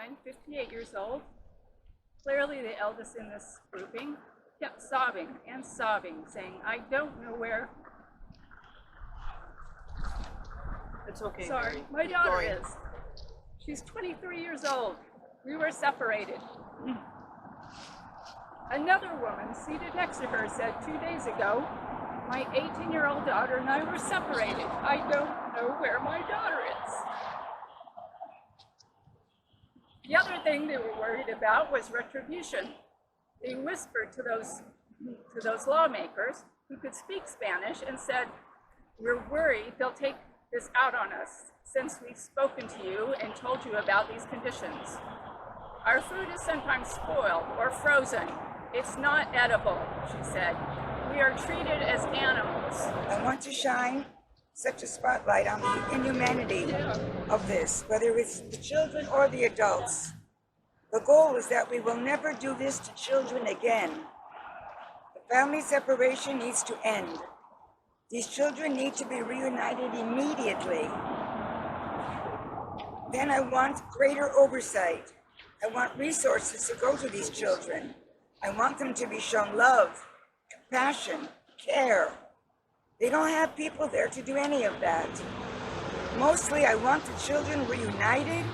mine, 58 years old, clearly the eldest in this grouping, kept sobbing and sobbing, saying, I don't know where. It's okay, Sorry, Mary. my daughter is. She's 23 years old. We were separated. Another woman seated next to her said 2 days ago, my 18-year-old daughter and I were separated. I don't know where my daughter is. The other thing they were worried about was retribution. They whispered to those lawmakers who could speak Spanish and said, we're worried they'll take this out on us since we've spoken to you and told you about these conditions. Our food is sometimes spoiled or frozen. It's not edible, she said. We are treated as animals. I want to shine such a spotlight on the inhumanity of this, whether it's the children or the adults. The goal is that we will never do this to children again. The family separation needs to end. These children need to be reunited immediately. Then I want greater oversight. I want resources to go to these children. I want them to be shown love, compassion, care. They don't have people there to do any of that. Mostly, I want the children reunited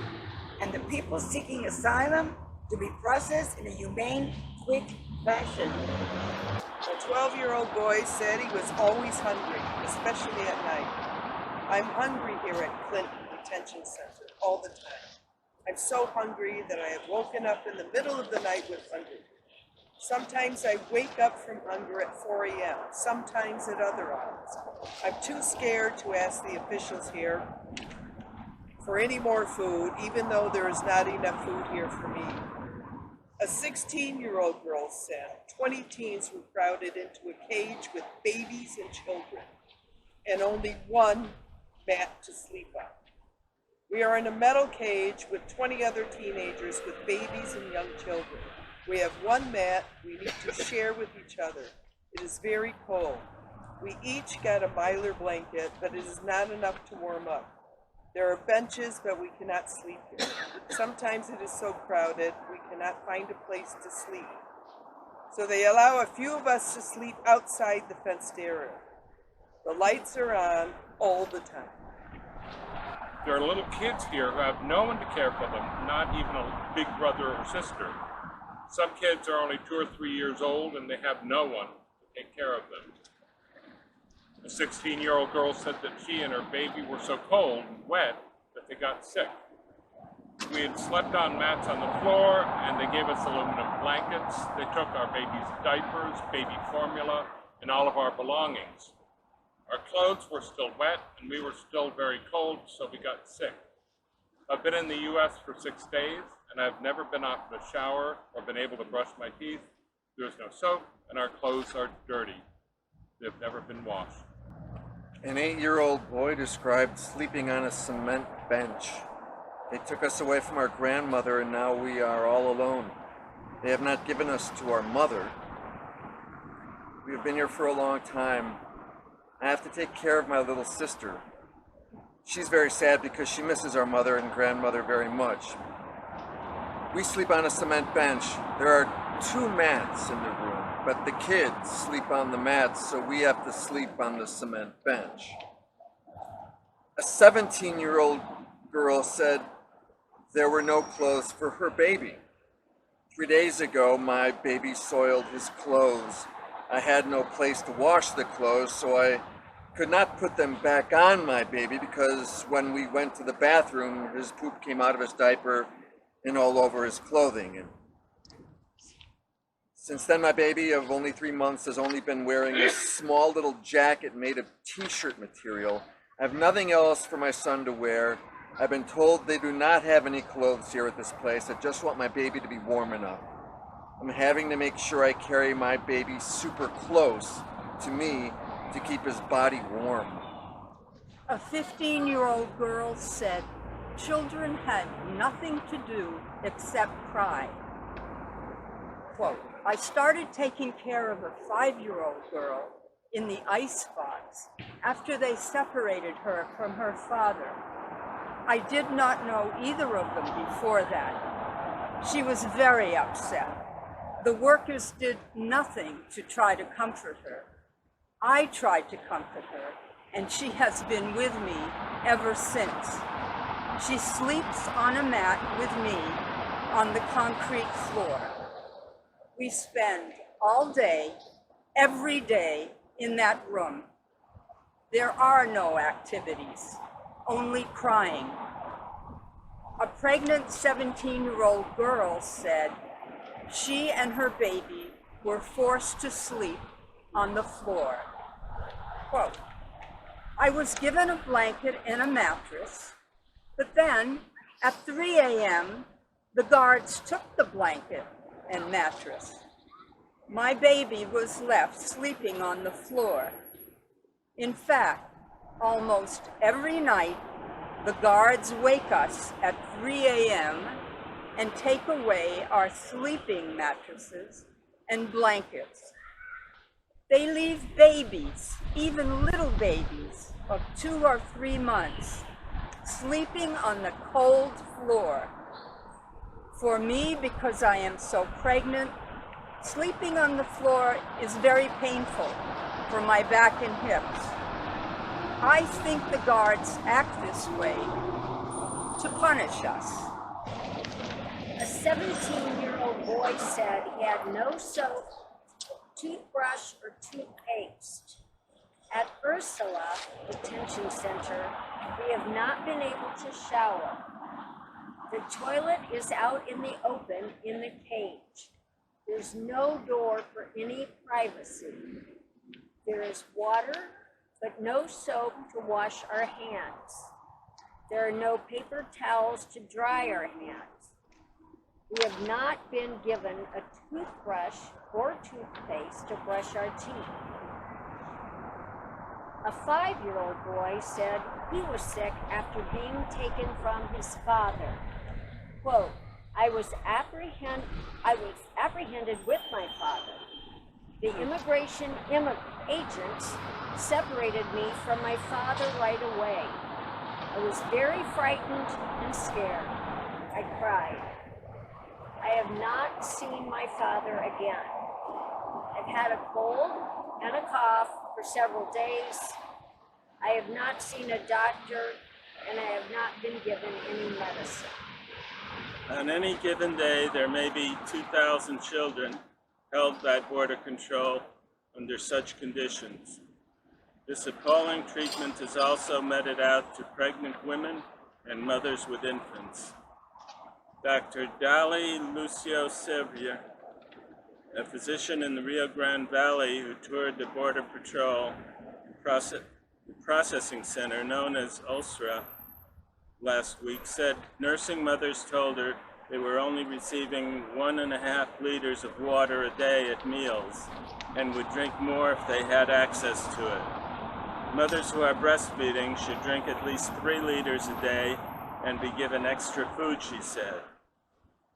and the people seeking asylum to be processed in a humane, quick fashion. A 12-year-old boy said he was always hungry, especially at night. I'm hungry here at Clinton Detention Center all the time. I'm so hungry that I have woken up in the middle of the night with hunger. Sometimes I wake up from hunger at 4 a.m., sometimes at other hours. I'm too scared to ask the officials here for any more food, even though there is not enough food here for me. A 16-year-old girl said 20 teens were crowded into a cage with babies and children, and only one mat to sleep on. We are in a metal cage with 20 other teenagers with babies and young children. We have one mat we need to share with each other. It is very cold. We each got a Mylar blanket, but it is not enough to warm up. There are benches, but we cannot sleep here. Sometimes it is so crowded, we cannot find a place to sleep. So they allow a few of us to sleep outside the fenced area. The lights are on all the time. There are little kids here who have no one to care for them, not even a big brother or sister. Some kids are only 2 or 3 years old and they have no one to take care of them. A 16-year-old girl said that she and her baby were so cold and wet that they got sick. We had slept on mats on the floor and they gave us aluminum blankets. They took our baby's diapers, baby formula, and all of our belongings. Our clothes were still wet and we were still very cold, so we got sick. I've been in the U.S. for 6 days and I've never been out in the shower or been able to brush my teeth. There's no soap and our clothes are dirty. They've never been washed. An 8-year-old boy described sleeping on a cement bench. They took us away from our grandmother and now we are all alone. They have not given us to our mother. We have been here for a long time. I have to take care of my little sister. She's very sad because she misses our mother and grandmother very much. We sleep on a cement bench. There are 2 mats in the room, but the kids sleep on the mats, so we have to sleep on the cement bench. A 17-year-old girl said there were no clothes for her baby. 3 days ago, my baby soiled his clothes. I had no place to wash the clothes, so I could not put them back on my baby because when we went to the bathroom, his poop came out of his diaper and all over his clothing. And since then, my baby of only 3 months has only been wearing a small little jacket made of t-shirt material. I have nothing else for my son to wear. I've been told they do not have any clothes here at this place. I just want my baby to be warm enough. I'm having to make sure I carry my baby super close to me to keep his body warm. A 15-year-old girl said children had nothing to do except cry. Quote, I started taking care of a 5-year-old girl in the icebox after they separated her from her father. I did not know either of them before that. She was very upset. The workers did nothing to try to comfort her. I tried to comfort her, and she has been with me ever since. She sleeps on a mat with me on the concrete floor. We spend all day, every day in that room. There are no activities, only crying. A pregnant 17-year-old girl said she and her baby were forced to sleep on the floor. Quote, I was given a blanket and a mattress, but then at 3 a.m., the guards took the blanket and mattress. My baby was left sleeping on the floor. In fact, almost every night, the guards wake us at 3 a.m. and take away our sleeping mattresses and blankets. They leave babies, even little babies of 2 or 3 months, sleeping on the cold floor. For me, because I am so pregnant, sleeping on the floor is very painful for my back and hips. I think the guards act this way to punish us. A 17-year-old boy said he had no soap, toothbrush, or toothpaste. At Ursula Detention Center, we have not been able to shower. The toilet is out in the open in the cage. There's no door for any privacy. There is water, but no soap to wash our hands. There are no paper towels to dry our hands. We have not been given a toothbrush or toothpaste to brush our teeth. A 5-year-old boy said he was sick after being taken from his father. Quote, I was apprehended with my father. The immigration agents separated me from my father right away. I was very frightened and scared. I cried. I have not seen my father again. I've had a cold and a cough for several days. I have not seen a doctor, and I have not been given any medicine. On any given day, there may be 2,000 children held by border control under such conditions. This appalling treatment is also meted out to pregnant women and mothers with infants. Dr. Dali Lucio Sevier, a physician in the Rio Grande Valley who toured the Border Patrol processing center known as ULSRA last week, said nursing mothers told her they were only receiving 1.5 liters of water a day at meals and would drink more if they had access to it. Mothers who are breastfeeding should drink at least 3 liters a day and be given extra food, she said.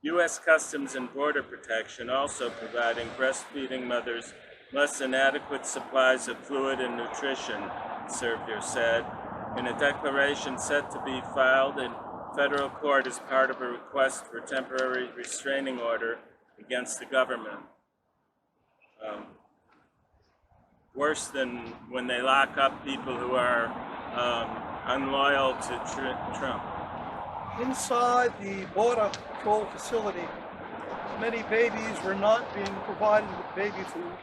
U.S. Customs and Border Protection also providing breastfeeding mothers less than adequate supplies of fluid and nutrition, Servier said, in a declaration set to be filed in federal court as part of a request for temporary restraining order against the government. Worse than when they lock up people who are unloyal to Trump. Inside the Border Patrol facility, many babies were not being provided with baby food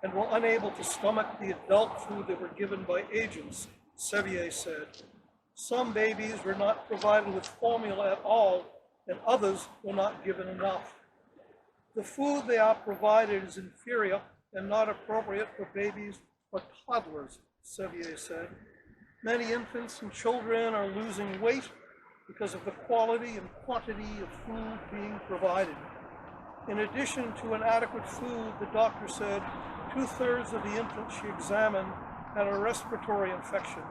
and were unable to stomach the adult food that were given by agents, Sevier said. Some babies were not provided with formula at all, and others were not given enough. The food they are provided is inferior and not appropriate for babies or toddlers, Sevier said. Many infants and children are losing weight because of the quality and quantity of food being provided. In addition to inadequate food, the doctor said 2/3 of the infants she examined had a respiratory infection,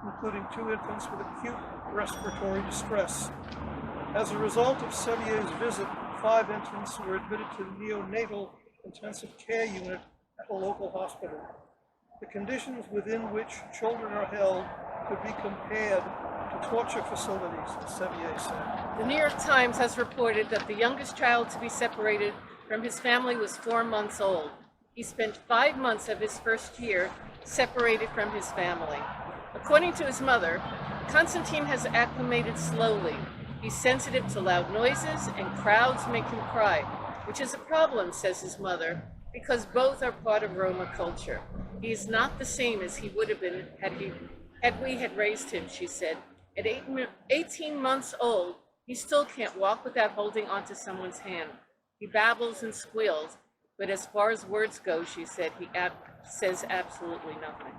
including 2 infants with acute respiratory distress. As a result of Sevier's visit, 5 infants were admitted to the neonatal intensive care unit at a local hospital. The conditions within which children are held could be compared to torture facilities, Sevier said. The New York Times has reported that the youngest child to be separated from his family was 4 months old. He spent 5 months of his first year separated from his family. According to his mother, Konstantin has acclimated slowly. He's sensitive to loud noises and crowds make him cry, which is a problem, says his mother, because both are part of Roma culture. He is not the same as he would have been had we raised him, she said. At 18 months old, he still can't walk without holding onto someone's hand. He babbles and squeals, but as far as words go, she said, he says absolutely nothing.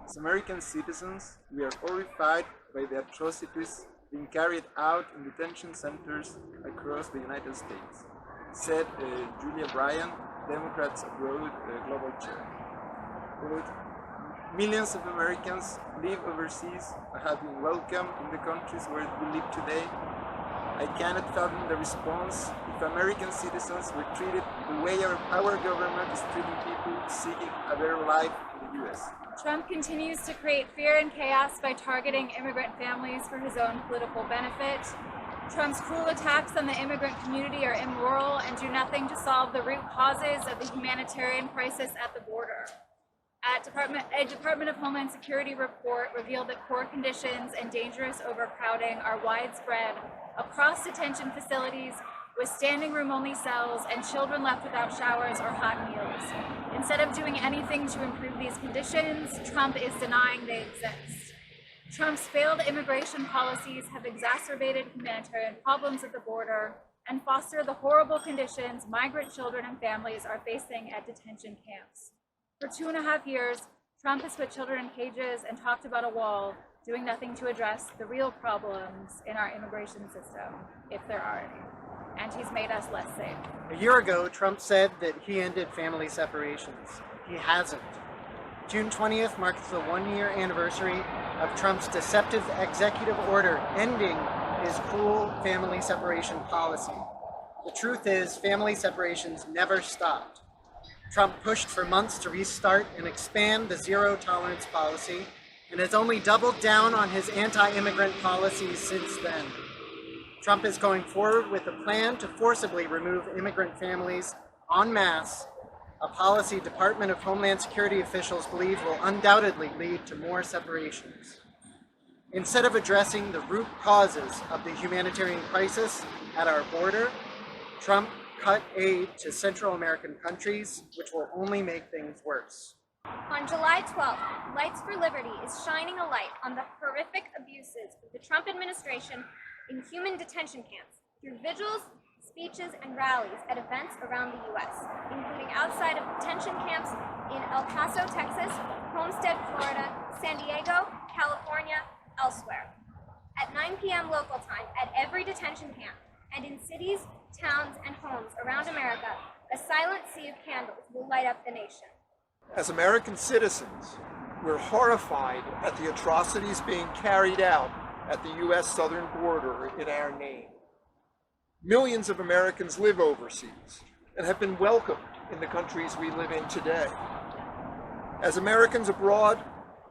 As American citizens, we are horrified by the atrocities being carried out in detention centers across the United States, said Julia Bryan, Democrats Abroad Global Chair. Quote, millions of Americans live overseas and have been welcomed in the countries where we live today. I cannot fathom the response if American citizens were treated the way our government is treating people seeking a better life in the U.S. Trump continues to create fear and chaos by targeting immigrant families for his own political benefit. Trump's cruel attacks on the immigrant community are immoral and do nothing to solve the root causes of the humanitarian crisis at the border. A Department of Homeland Security report revealed that poor conditions and dangerous overcrowding are widespread across detention facilities with standing room only cells and children left without showers or hot meals. Instead of doing anything to improve these conditions, Trump is denying they exist. Trump's failed immigration policies have exacerbated humanitarian problems at the border and foster the horrible conditions migrant children and families are facing at detention camps. For 2.5 years, Trump has put children in cages and talked about a wall, doing nothing to address the real problems in our immigration system, if there are any. And he's made us less safe. A year ago, Trump said that he ended family separations. He hasn't. June 20th marks the 1-year anniversary of Trump's deceptive executive order ending his cruel family separation policy. The truth is, family separations never stopped. Trump pushed for months to restart and expand the zero-tolerance policy and has only doubled down on his anti-immigrant policies since then. Trump is going forward with a plan to forcibly remove immigrant families en masse, a policy Department of Homeland Security officials believe will undoubtedly lead to more separations. Instead of addressing the root causes of the humanitarian crisis at our border, Trump cut aid to Central American countries, which will only make things worse. On July 12th, Lights for Liberty is shining a light on the horrific abuses of the Trump administration in human detention camps through vigils, speeches, and rallies at events around the U.S., including outside of detention camps in El Paso, Texas, Homestead, Florida, San Diego, California, elsewhere. At 9 p.m. local time at every detention camp, and in cities, towns, and homes around America, a silent sea of candles will light up the nation. As American citizens, we're horrified at the atrocities being carried out at the U.S. southern border in our name. Millions of Americans live overseas and have been welcomed in the countries we live in today. As Americans abroad,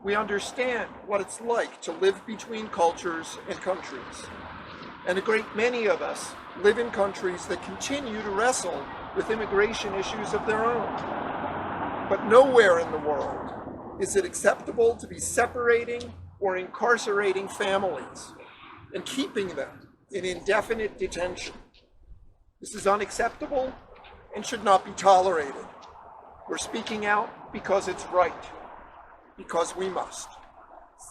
we understand what it's like to live between cultures and countries. And a great many of us live in countries that continue to wrestle with immigration issues of their own. But nowhere in the world is it acceptable to be separating or incarcerating families and keeping them in indefinite detention. This is unacceptable and should not be tolerated. We're speaking out because it's right, because we must.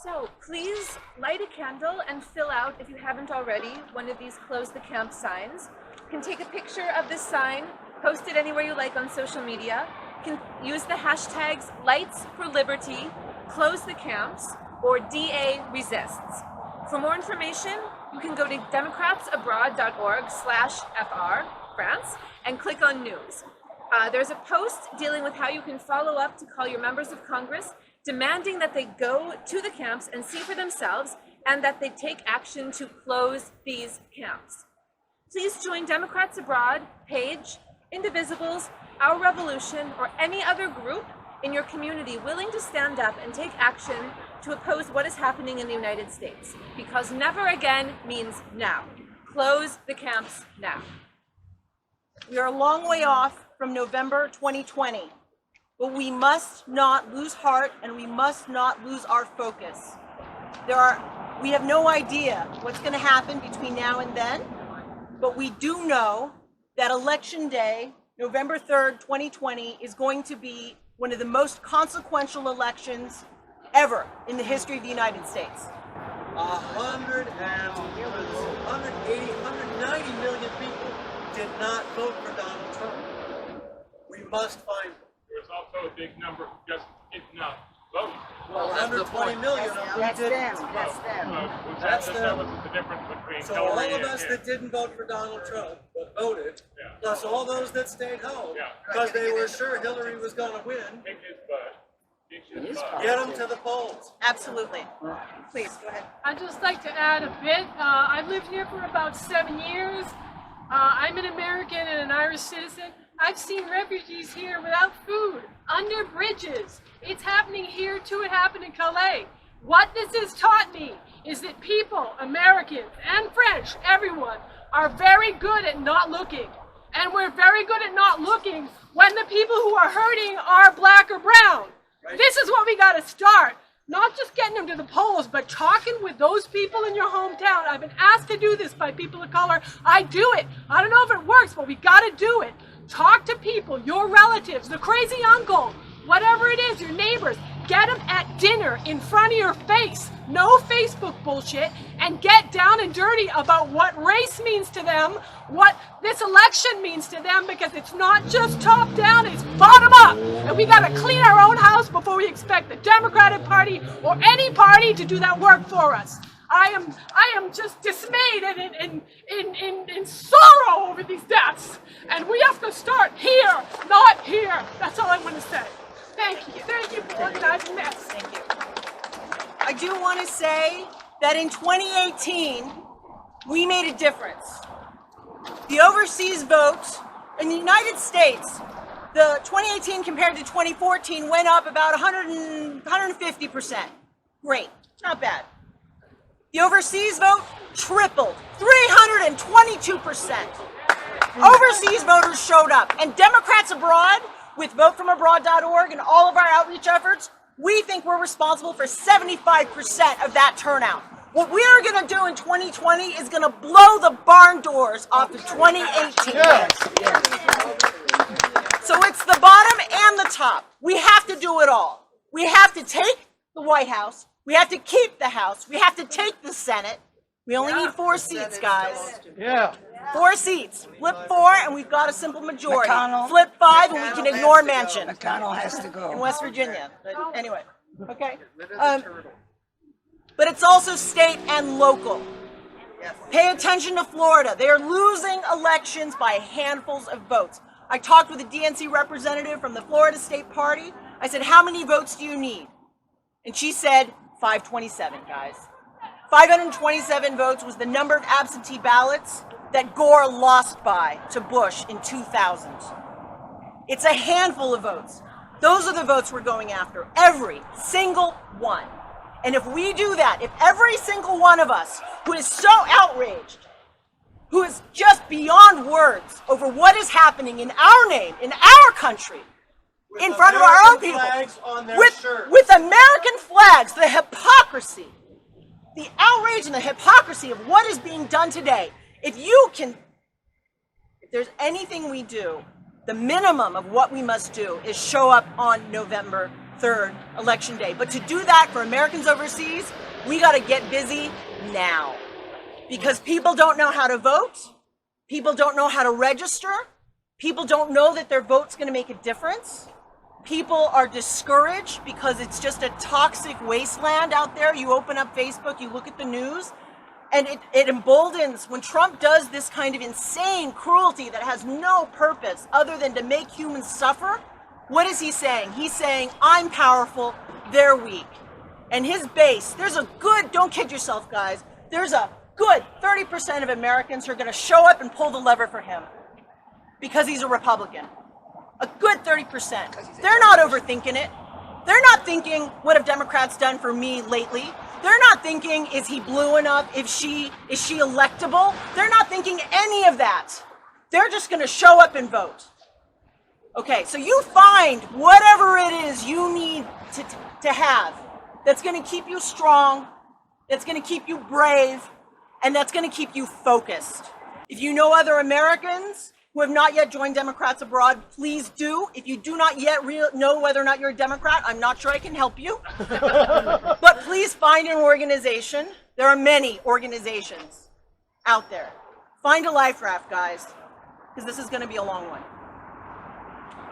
So please light a candle and fill out, if you haven't already, one of these Close the Camp signs. You can take a picture of this sign, post it anywhere you like on social media. You can use the hashtags Lights for Liberty, Close the Camps, or DA Resists. For more information, you can go to democratsabroad.org/FR, France, and click on News. There's a post dealing with how you can follow up to call your members of Congress, demanding that they go to the camps and see for themselves and that they take action to close these camps. Please join Democrats Abroad, Page, Indivisibles, Our Revolution, or any other group in your community willing to stand up and take action to oppose what is happening in the United States, because never again means now. Close the camps now. We are a long way off from November 2020, but we must not lose heart and we must not lose our focus. We have no idea what's going to happen between now and then, but we do know that Election Day, November 3rd, 2020, is going to be one of the most consequential elections ever in the history of the United States. 180, 190 million people did not vote for Donald Trump. We must find them. There's also a big number who just did not vote. Well, 120 million of them didn't. That's the difference between So Hillary all of and us him. that didn't vote for Donald Trump but voted, Yeah. plus all those that stayed home, because they were sure Hillary was going to win, Kick his butt. Kick his butt. get them to the polls. Absolutely. Please, go ahead. I'd just like to add a bit. I've lived here for about 7 years. I'm an American and an Irish citizen. I've seen refugees here without food, under bridges. It's happening here too. It happened in Calais. What this has taught me is that people, Americans and French, everyone, are very good at not looking. And we're very good at not looking when the people who are hurting are black or brown. Right. This is what we got to start. Not just getting them to the polls, but talking with those people in your hometown. I've been asked to do this by people of color. I do it. I don't know if it works, but we got to do it. Talk to people, your relatives, the crazy uncle, whatever it is, your neighbors. Get them at dinner in front of your face. No Facebook bullshit. And get down and dirty about what race means to them, what this election means to them, because it's not just top down, it's bottom up. And we got to clean our own house before we expect the Democratic Party or any party to do that work for us. I am just dismayed and in sorrow over these deaths. And we have to start here, not here. That's all I want to say. Thank you. Thank you for organizing this. Thank you. I do want to say that in 2018, we made a difference. The overseas vote in the United States, the 2018 compared to 2014 went up about 150%. Great, not bad. The overseas vote tripled, 322%. Overseas voters showed up, and Democrats abroad, with votefromabroad.org and all of our outreach efforts, we think we're responsible for 75% of that turnout. What we are going to do in 2020 is going to blow the barn doors off of 2018. So it's the bottom and the top. We have to do it all. We have to take the White House. We have to keep the House. We have to take the Senate. We only need 4 seats, guys. Yeah. 4 seats. Flip 4 and we've got a simple majority. McConnell. Flip 5 and we can ignore Manchin. McConnell has to go. In West Virginia. But anyway, okay. But it's also state and local. Pay attention to Florida. They are losing elections by handfuls of votes. I talked with a DNC representative from the Florida State Party. I said, how many votes do you need? And she said, 527, guys. 527 votes was the number of absentee ballots that Gore lost by to Bush in 2000. It's a handful of votes. Those are the votes we're going after, every single one. And if we do that, if every single one of us who is so outraged, who is just beyond words over what is happening in our name, in our country, in front of our own people, with American flags, the hypocrisy, the outrage and the hypocrisy of what is being done today, if there's anything we do, the minimum of what we must do is show up on November 3rd, Election Day. But to do that for Americans overseas, we got to get busy now. Because people don't know how to vote. People don't know how to register. People don't know that their vote's going to make a difference. People are discouraged because it's just a toxic wasteland out there. You open up Facebook, you look at the news, and it emboldens when Trump does this kind of insane cruelty that has no purpose other than to make humans suffer. What is he saying? He's saying, I'm powerful, they're weak. And his base, there's a good, don't kid yourself, guys, there's a good 30% of Americans who are going to show up and pull the lever for him because he's a Republican. A good 30%. They're not overthinking it. They're not thinking, what have Democrats done for me lately? They're not thinking, is he blue enough? Is she electable? They're not thinking any of that. They're just going to show up and vote. Okay, so you find whatever it is you need to have that's going to keep you strong, that's going to keep you brave, and that's going to keep you focused. If you know other Americans who have not yet joined Democrats Abroad, please do. If you do not yet know whether or not you're a Democrat, I'm not sure I can help you. But please find an organization. There are many organizations out there. Find a life raft, guys, because this is going to be a long one.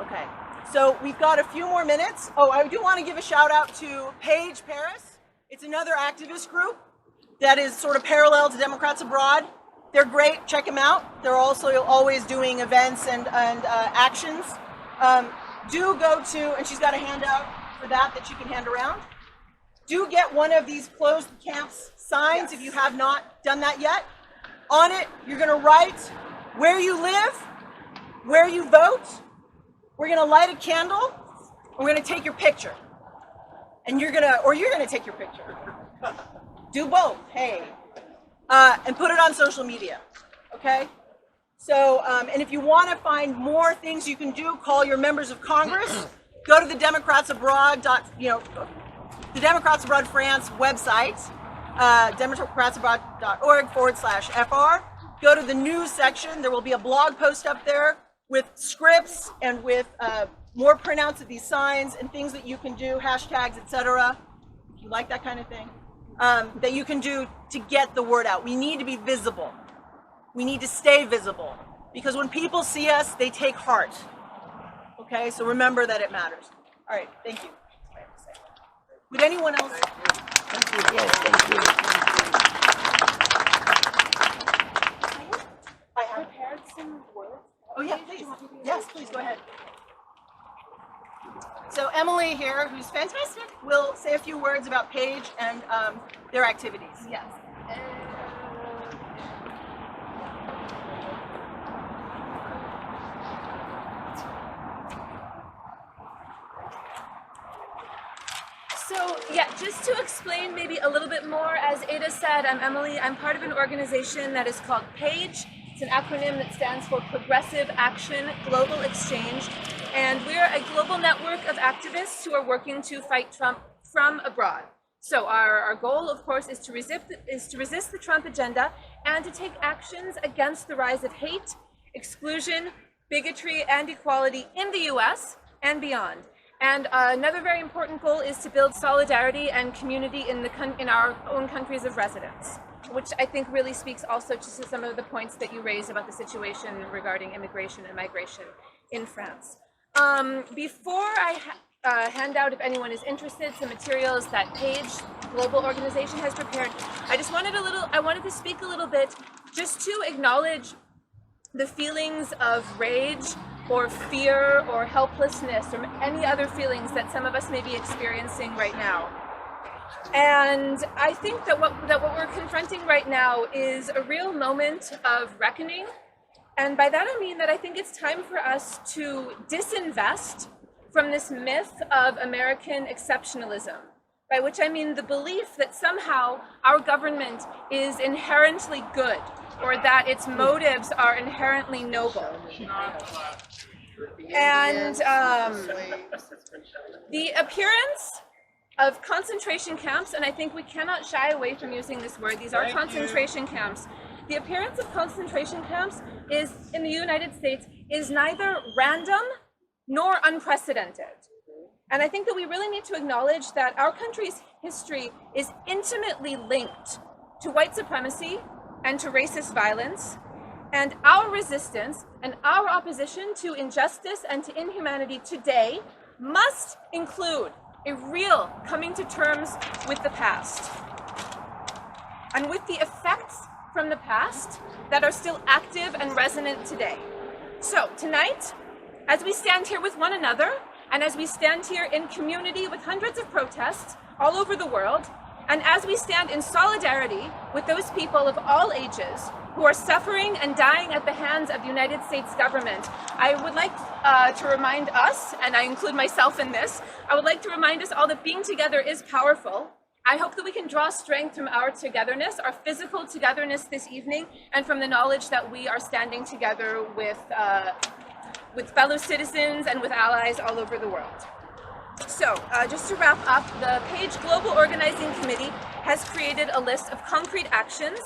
Okay, so we've got a few more minutes. Oh, I do want to give a shout out to Paige Paris. It's another activist group that is sort of parallel to Democrats Abroad. They're great. Check them out. They're also always doing events and actions. Do go to, and she's got a handout for that you can hand around. Do get one of these closed camps signs if you have not done that yet. On it, you're going to write where you live, where you vote. We're going to light a candle. And we're going to take your picture. And you're going to take your picture. Do both. Hey. And put it on social media, okay? So, and if you want to find more things you can do, call your members of Congress. Go to the Democrats Abroad, the Democrats Abroad France website, democratsabroad.org/FR. Go to the news section. There will be a blog post up there with scripts and with more printouts of these signs and things that you can do, hashtags, etc. If you like that kind of thing. That you can do to get the word out. We need to be visible. We need to stay visible because when people see us, they take heart. Okay, so remember that it matters. All right, thank you. Would anyone else? Thank you. Yes, thank you. I have prepared some words. Oh yeah, please. Yes, please go ahead. So Emily here, who's fantastic, will say a few words about Paige and their activities. Yes. So yeah, just to explain maybe a little bit more, as Ada said, I'm Emily. I'm part of an organization that is called PAGE. It's an acronym that stands for Progressive Action Global Exchange. And we're a global network of activists who are working to fight Trump from abroad. So our goal, of course, is to resist the Trump agenda and to take actions against the rise of hate, exclusion, bigotry, and equality in the US and beyond. And another very important goal is to build solidarity and community in our own countries of residence, which I think really speaks also to some of the points that you raised about the situation regarding immigration and migration in France. Before I hand out, if anyone is interested, some materials that PAGE Global Organization has prepared, I wanted to speak a little bit just to acknowledge the feelings of rage or fear or helplessness or any other feelings that some of us may be experiencing right now. And I think that what we're confronting right now is a real moment of reckoning. And by that I mean that I think it's time for us to disinvest from this myth of American exceptionalism, by which I mean the belief that somehow our government is inherently good or that its motives are inherently noble. And the appearance of concentration camps, and I think we cannot shy away from using this word, these are concentration camps. The appearance of concentration camps is, in the United States, is neither random nor unprecedented. And I think that we really need to acknowledge that our country's history is intimately linked to white supremacy and to racist violence. And our resistance and our opposition to injustice and to inhumanity today must include a real coming to terms with the past and with the effects from the past that are still active and resonant today. So tonight, as we stand here with one another, and as we stand here in community with hundreds of protests all over the world, and as we stand in solidarity with those people of all ages who are suffering and dying at the hands of the United States government. I would like to remind us, and I include myself in this, I would like to remind us all that being together is powerful. I hope that we can draw strength from our togetherness, our physical togetherness this evening, and from the knowledge that we are standing together with fellow citizens and with allies all over the world. So, just to wrap up, the PAGE Global Organizing Committee has created a list of concrete actions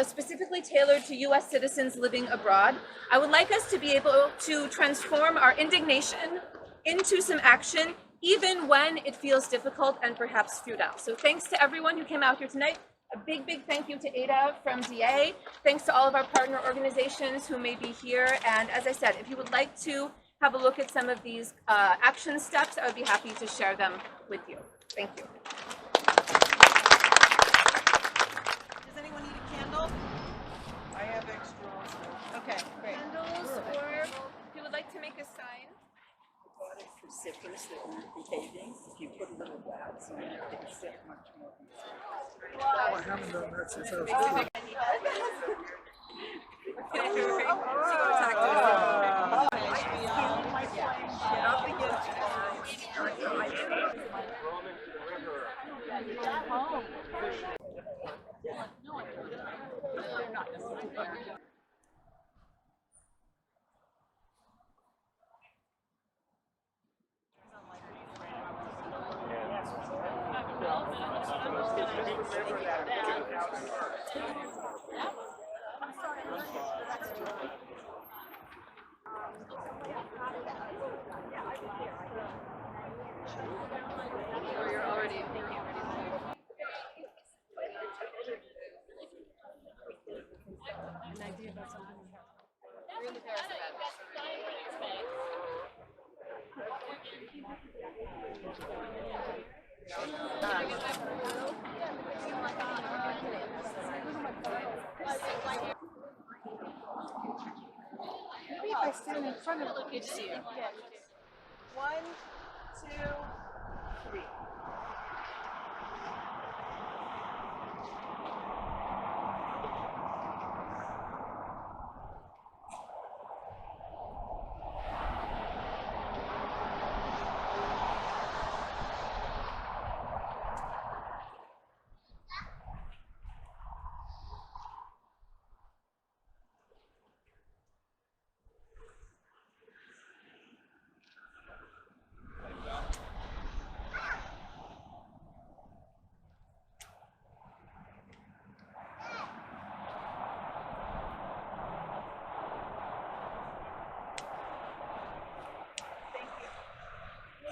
specifically tailored to U.S. citizens living abroad. I would like us to be able to transform our indignation into some action, even when it feels difficult and perhaps futile. So thanks to everyone who came out here tonight. A big, big thank you to Ada from DA. Thanks to all of our partner organizations who may be here. And as I said, if you would like to have a look at some of these action steps, I would be happy to share them with you. Thank you. Does anyone need a candle? I have extra. Okay, great. Candles, or if you would like to make a sign. For sippers that aren't behaving, if you put a little wax on it, they sip much more. I haven't done that since I was a kid. You're already thinking. An idea about something. Really Paris Maybe if I stand in front of it, Good to see you. 1, 2, 3.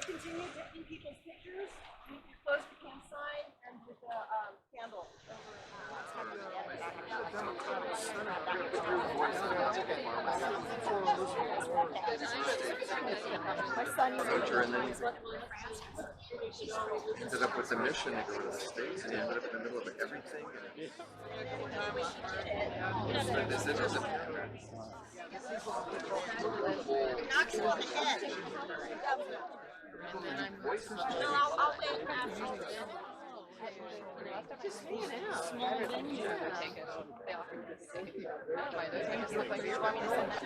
Continue taking people's pictures. You can close the campsite and with the candle Soldier, and then he ended up with a mission to go to the States, and he ended up in the middle of everything. I'll wait after. Just hanging out. Small venue. Take it. They offered this. I don't mind those. They just look like you want me to send that.